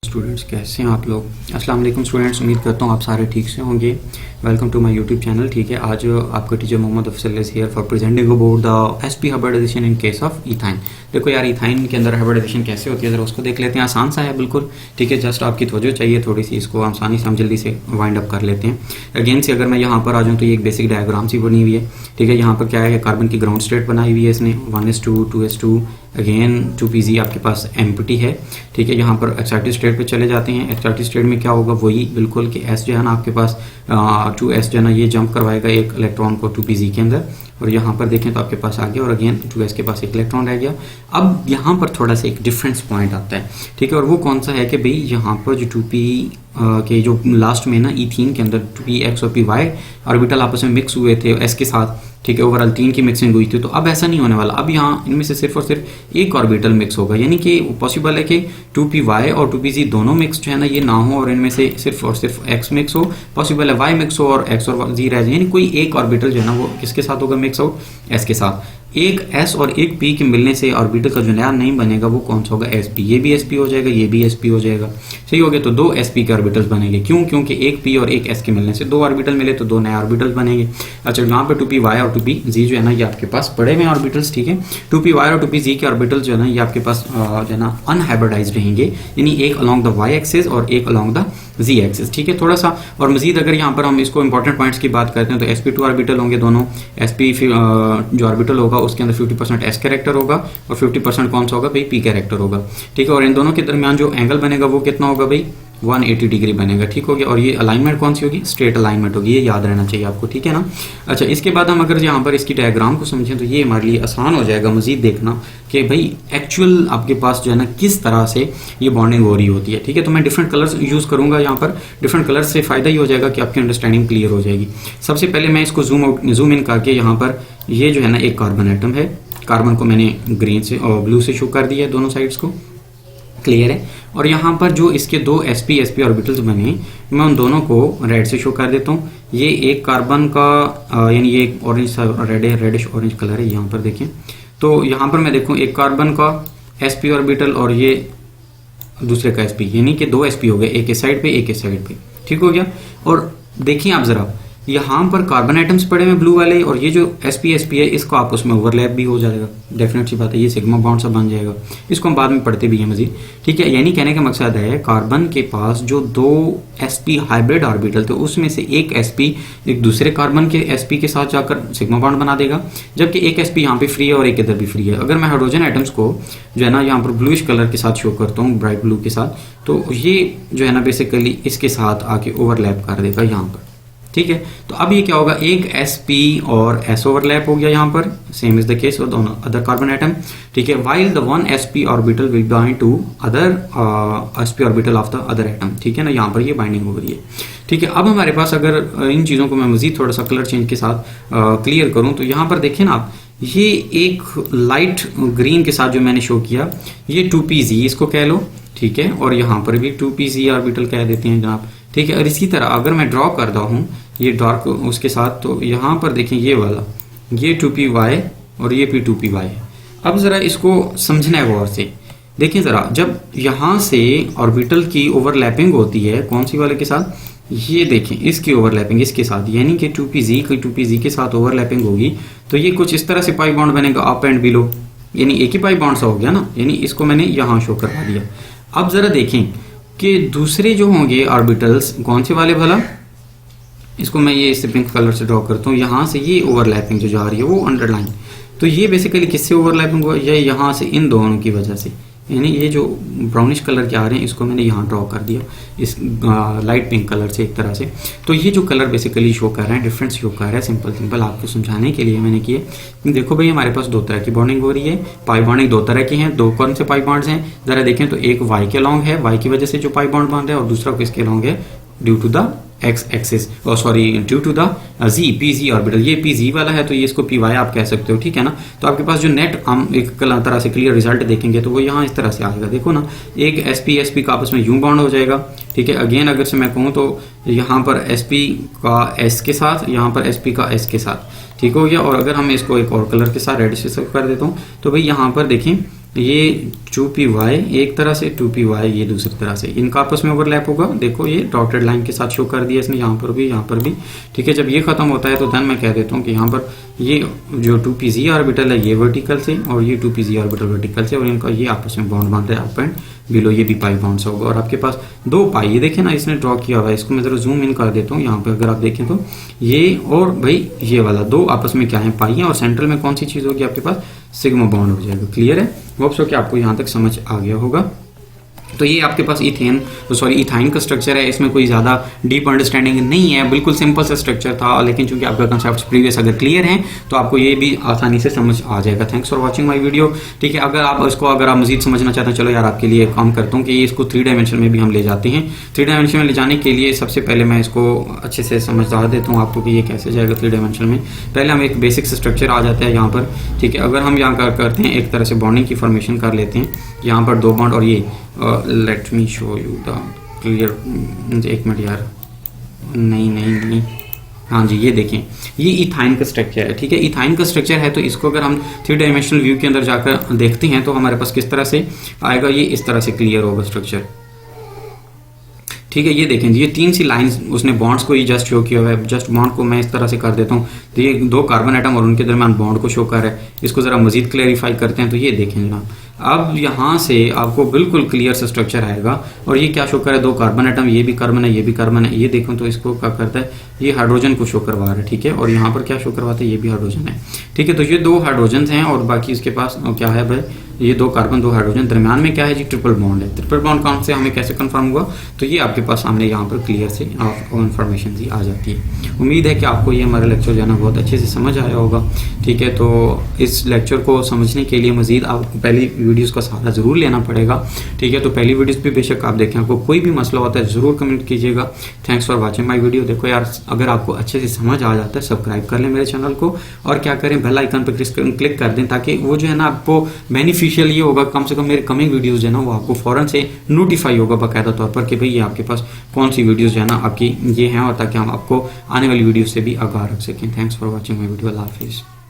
Students, कैसे हैं आप लोग? अस्सलाम वालेकुम स्टूडेंट्स, उम्मीद करता हूँ आप सारे ठीक से होंगे। Welcome to my YouTube channel. ठीक है, आज आपका teacher Mohammad Afzal is here for presenting about the SP hybridization in case of ethyne. देखो यार, इथाइन के अंदर हाइब्रिडाइजेशन कैसे होती है, जरा उसको देख लेते हैं। आसान सा है बिल्कुल, ठीक है। जस्ट आपकी तवज्जो चाहिए थोड़ी सी, इसको आसानी से हम जल्दी से वाइंड अप कर लेते हैं। अगेन से अगर मैं यहाँ पर आ जाऊँ तो ये एक बेसिक डायग्राम सी बनी हुई है, ठीक है। यहाँ पर क्या है, कार्बन की ग्राउंड स्टेट बनाई हुई है इसने, 1s2 2s2 अगेन 2pz आपके पास एम्प्टी है, ठीक है। यहाँ पर एक्साइटेड स्टेट पे चले जाते हैं। एक्साइटेड स्टेट में क्या होगा, वही बिल्कुल कि s जो है ना आपके पास 2s जो है ना ये जंप करवाएगा एक इलेक्ट्रॉन को 2pz के अंदर, और यहाँ पर देखें तो आपके पास आ गया, और अगेन 2s के पास एक इलेक्ट्रॉन रह गया। अब यहाँ पर थोड़ा सा एक डिफरेंस पॉइंट आता है, ठीक है। और वो कौन सा है कि भाई यहाँ पर जो 2p के जो लास्ट में ना इथीन के अंदर 2px और py ऑर्बिटल आपस में मिक्स हुए थे s के साथ, ठीक है। ओवरऑल 3 की मिक्सिंग हुई थी, तो अब ऐसा नहीं होने वाला। अब यहाँ इनमें से सिर्फ और सिर्फ एक ऑर्बिटल मिक्स होगा, यानी कि पॉसिबल है कि 2py और 2pz दोनों मिक्स जो है ना ये ना हो, और इनमें से सिर्फ और सिर्फ x मिक्स हो। पॉसिबल है y मिक्स हो और x और z रह जाए, यानी कोई एक ऑर्बिटल जो है ना वो किसके साथ होगा मिक्स आउट, s के साथ। एक s और एक p के मिलने से ऑर्बिटल का जो नया नहीं बनेगा वो कौन सा होगा, sp। ये भी sp हो जाएगा, ये भी sp हो जाएगा, सही हो गया। तो दो sp के ऑर्बिटल्स बनेंगे। क्यों? क्योंकि एक p और एक s के मिलने से दो ऑर्बिटल मिले तो दो नए ऑर्बिटल्स बनेंगे। अच्छा, यहाँ पे 2py और 2pz जो है ना ये आपके पास पड़े हुए ऑर्बिटल्स, ठीक है। 2py और 2pz के ऑर्बिटल्स जो है ना ये आपके पास जो है ना अनहाइब्रिडाइज्ड रहेंगे, यानी एक अलॉन्ग द y एक्सिस और एक अलॉन्ग द z एक्सिस, ठीक है। थोड़ा सा और मजीद अगर यहाँ पर हम इसको इंपॉर्टेंट पॉइंट्स की बात करते हैं तो sp2 ऑर्बिटल होंगे दोनों। sp जो ऑर्बिटल होगा उसके अंदर 50% s कैरेक्टर होगा और 50% कौन सा होगा भाई, p कैरेक्टर होगा, ठीक है। और इन दोनों के दरमियान जो एंगल बनेगा वो कितना होगा भाई, 180 डिग्री बनेगा, ठीक हो गया। और ये अलाइनमेंट कौन सी होगी, स्ट्रेट अलाइनमेंट होगी, ये याद रहना चाहिए आपको, ठीक है ना। अच्छा, इसके बाद हम अगर यहाँ पर इसकी डायग्राम को समझें तो ये हमारे लिए आसान हो जाएगा मजीद देखना कि भाई एक्चुअल आपके पास जो है ना किस तरह से ये बॉन्डिंग हो रही होती है, ठीक है। तो मैं डिफरेंट कलर्स यूज करूंगा यहाँ पर। डिफरेंट कलर्स से फायदा ही हो जाएगा कि आपकी अंडरस्टैंडिंग क्लियर हो जाएगी। सबसे पहले मैं इसको जूम इन करके यहाँ पर ये जो है ना एक कार्बन एटम है, कार्बन को मैंने ग्रीन से और ब्लू से शो कर दिया है, दोनों साइड्स को, क्लियर है। और यहाँ पर जो इसके दो sp ऑर्बिटल्स बने, मैं उन दोनों को रेड से शो कर देता हूँ। ये एक कार्बन का यानी ये एक ऑरेंज सा रेड है, रेडिश ऑरेंज कलर है, यहाँ पर देखें तो यहाँ पर मैं देखूँ एक कार्बन का sp ऑर्बिटल और ये दूसरे का sp, यानी कि दो sp हो गए, एक इस साइड पे एक इस साइड पे, ठीक हो गया। और देखिए आप जरा, यहाँ पर कार्बन आइटम्स पड़े हुए ब्लू वाले, और ये जो sp है इसको आपस में ओवरलैप भी हो जाएगा, डेफिनेट सी बात है, ये सिग्मा बॉन्ड सा बन जाएगा। इसको हम बाद में पढ़ते भी हैं मजीद, ठीक है। यानी कहने का मकसद है कार्बन के पास जो दो sp हाइब्रिड ऑर्बिटल थे उसमें से एक sp एक दूसरे कार्बन के sp के साथ जाकर सिग्मा बॉन्ड बना देगा, जबकि एक sp यहाँ पे फ्री है और एक इधर भी फ्री है। अगर मैं हाइड्रोजन आइटम्स को जो है ना यहाँ पर ब्लूइश कलर के साथ शो करता हूँ, ब्राइट ब्लू के साथ, तो ये जो है ना बेसिकली इसके साथ आके ओवरलैप कर देगा यहाँ पर, ठीक है। तो अब ये क्या होगा, एक sp और s ओवरलैप हो गया यहाँ पर, same is the case for दोनों अदर कार्बन एटम, ठीक है। While the one sp orbital will bind to other sp orbital of the other atom, ठीक है ना। यहाँ पर ये बाइंडिंग हो रही है, ठीक है। अब हमारे पास अगर इन चीज़ों को मैं मजीद थोड़ा सा कलर चेंज के साथ क्लियर करूँ तो यहाँ पर देखें ना आप, ये एक लाइट ग्रीन के साथ जो मैंने शो किया ये 2pz इसको कह लो, ठीक है। और यहाँ पर भी 2pz ऑर्बिटल कह देते हैं जनाब, ठीक है। और इसी तरह अगर मैं ड्रॉ करता हूँ ये डार्क उसके साथ, तो यहाँ पर देखें ये वाला ये 2py और ये भी 2py है। अब जरा इसको समझना है गौर से, देखें जरा, जब यहाँ से ऑर्बिटल की ओवरलैपिंग होती है कौन सी वाले के साथ, ये देखें इसकी ओवरलैपिंग इसके साथ, यानी कि 2pz के साथ ओवरलैपिंग होगी तो ये कुछ इस तरह से पाई बॉन्ड बनेगा अप एंड बिलो, यानी एक ही पाई बॉन्ड सा हो गया ना, यानी इसको मैंने यहाँ शो करवा दिया। अब जरा देखें कि दूसरे जो होंगे ऑर्बिटल्स कौन से वाले भला, इसको मैं ये इस पिंक कलर से ड्रॉ करता हूँ, यहाँ से ये ओवरलैपिंग जो जा रही है वो अंडरलाइन, तो ये बेसिकली किससे ओवरलैपिंग हुआ, ये यहाँ से इन दोनों की वजह से, यानी ये जो ब्राउनिश कलर के आ रहे हैं इसको मैंने यहाँ ड्रॉ कर दिया इस लाइट पिंक कलर से एक तरह से। तो ये जो कलर बेसिकली शो कर रहे हैं, डिफरेंस शो कर रहा है, सिंपल आपको समझाने के लिए मैंने किए। देखो भाई हमारे पास दो तरह की बॉन्डिंग हो रही है, पाई बॉन्डिंग दो तरह की हैं, दो कौन से पाई बॉन्ड्स हैं जरा देखें तो एक y के अलॉन्ग है, y की वजह से जो पाई बॉन्ड बन रहा है, और दूसरा किसके अलॉन्ग है, due to the X axis, sorry due to the pz orbital, ये pz वाला है तो ये इसको py आप कह सकते हो, ठीक है ना। तो आपके पास जो नेट हम एक तरह से क्लियर रिजल्ट देखेंगे तो वो यहाँ इस तरह से आएगा, देखो ना, एक sp का आपस में यूं बॉन्ड हो जाएगा, ठीक है। अगेन अगर से मैं कहूँ तो यहाँ पर sp का s के साथ, यहाँ पर sp का s के साथ, ठीक हो गया। और अगर हम इसको एक और कलर के साथ रेड से कर देता हूँ तो भाई यहाँ पर देखें ये 2py एक तरह से, 2py ये दूसरी तरह से, इनका आपस में ओवरलैप होगा। देखो ये डॉटेड लाइन के साथ शो कर दिया इसने, यहाँ पर भी, यहाँ पर भी। ठीक है, जब ये खत्म होता है तो देन मैं कह देता हूँ कि यहाँ पर ये जो 2pz ऑर्बिटल है ये वर्टिकल से और ये 2pz ऑर्बिटल वर्टिकल से, और इनका ये आपस में बॉन्ड बांध रहे हैं अप एंड बिलो, ये भी पाई बॉन्ड होगा। और आपके पास 2 पाई, ये देखें ना इसने ड्रॉ किया हुआ है, इसको मैं जरा जूम इन कर देता हूँ। यहाँ पे अगर आप देखें तो ये और भाई ये वाला 2 आपस में क्या है, पाई है, और सेंट्रल में कौन सी चीज होगी आपके पास, सिग्मा बॉन्ड हो जाएगा। क्लियर है, होप सो कि आपको यहाँ तक समझ आ गया होगा। तो ये आपके पास इथाइन का स्ट्रक्चर है, इसमें कोई ज़्यादा डीप अंडरस्टैंडिंग नहीं है, बिल्कुल सिंपल सा स्ट्रक्चर था, लेकिन चूंकि आपका कंसेप्ट प्रीवियस अगर क्लियर है तो आपको ये भी आसानी से समझ आ जाएगा। Thanks for watching my video. ठीक है, अगर आप मजीद समझना चाहते हैं, चलो यार आपके लिए काम करता हूँ कि इसको 3 डायमेंशन में भी हम ले जाते हैं। 3 डायमेंशन में ले जाने के लिए सबसे पहले मैं इसको अच्छे से समझा देता हूँ आपको कि ये कैसे जाएगा 3 डायमेंशन में। पहले हम एक बेसिक स्ट्रक्चर आ जाता है यहाँ पर। ठीक है, अगर हम यहाँ करते हैं एक तरह से बॉन्डिंग की फॉर्मेशन कर लेते हैं, यहाँ पर 2 बॉन्ड, और ये let me show you the clear, 1 minute यार, नहीं, हाँ जी, ये देखें ये इथाइन का स्ट्रक्चर है। ठीक है, इथाइन का स्ट्रक्चर है तो इसको अगर हम 3 डायमेंशनल व्यू के अंदर जाकर देखते हैं तो हमारे पास किस तरह से आएगा, ये इस तरह से क्लियर होगा स्ट्रक्चर। ठीक है, ये देखें ये 3 सी लाइंस उसने बॉन्ड्स को ही जस्ट शो किया हुआ है। जस्ट बॉन्ड को मैं इस तरह से कर देता हूँ तो ये 2 कार्बन एटम और उनके दरमियान बॉन्ड को शो कर रहा है। इसको जरा मजीद क्लैरिफाई करते हैं तो ये देखें जनाब, अब यहाँ से आपको बिल्कुल क्लियर सा स्ट्रक्चर आएगा। और ये क्या शो कर रहा है, 2 कार्बन एटम, ये भी कार्बन है, ये भी कार्बन है। ये देखो तो इसको क्या करता है, ये हाइड्रोजन को शो करवा रहा है। ठीक है, और यहाँ पर क्या शो करवाता है, ये भी हाइड्रोजन है। ठीक है, तो ये 2 हाइड्रोजन हैं और बाकी इसके पास क्या है भाई, ये 2 कार्बन 2 हाइड्रोजन, दरमियान में क्या है जी, ट्रिपल बॉन्ड है। ट्रिपल बॉन्ड कौन से हमें कैसे कंफर्म हुआ, तो ये आपके पास सामने यहाँ पर क्लियर से इन्फॉर्मेशन सी आ जाती है। उम्मीद है कि आपको ये हमारा लेक्चर जो है ना बहुत अच्छे से समझ आया होगा। ठीक है, तो इस लेक्चर को समझने के लिए मजीद आपको पहली वीडियोज़ का सहारा ज़रूर लेना पड़ेगा। ठीक है, तो पहली वीडियोज़ भी बेशक आप देखें, आपको कोई भी मसला होता है ज़रूर कमेंट कीजिएगा। Thanks for watching my video. देखो यार, अगर आपको अच्छे से समझ आ जाता है सब्सक्राइब कर लें मेरे चैनल को, और क्या करें, बेल आइकन पर क्लिक कर दें, ताकि वो जो है ना आपको बेनिफिशियल ये होगा, कम से कम मेरे कमिंग वीडियोज़ जो है ना वो आपको फ़ौरन से नोटिफाई होगा बाकायदा तौर पर कि भाई ये आपके पास कौन सी वीडियोज़ जो है ना आपकी ये हैं, और ताकि हम आपको आने वाली वीडियो से भी आगाह रख सकें। Thanks for watching my video. अल्लाह हाफिज़।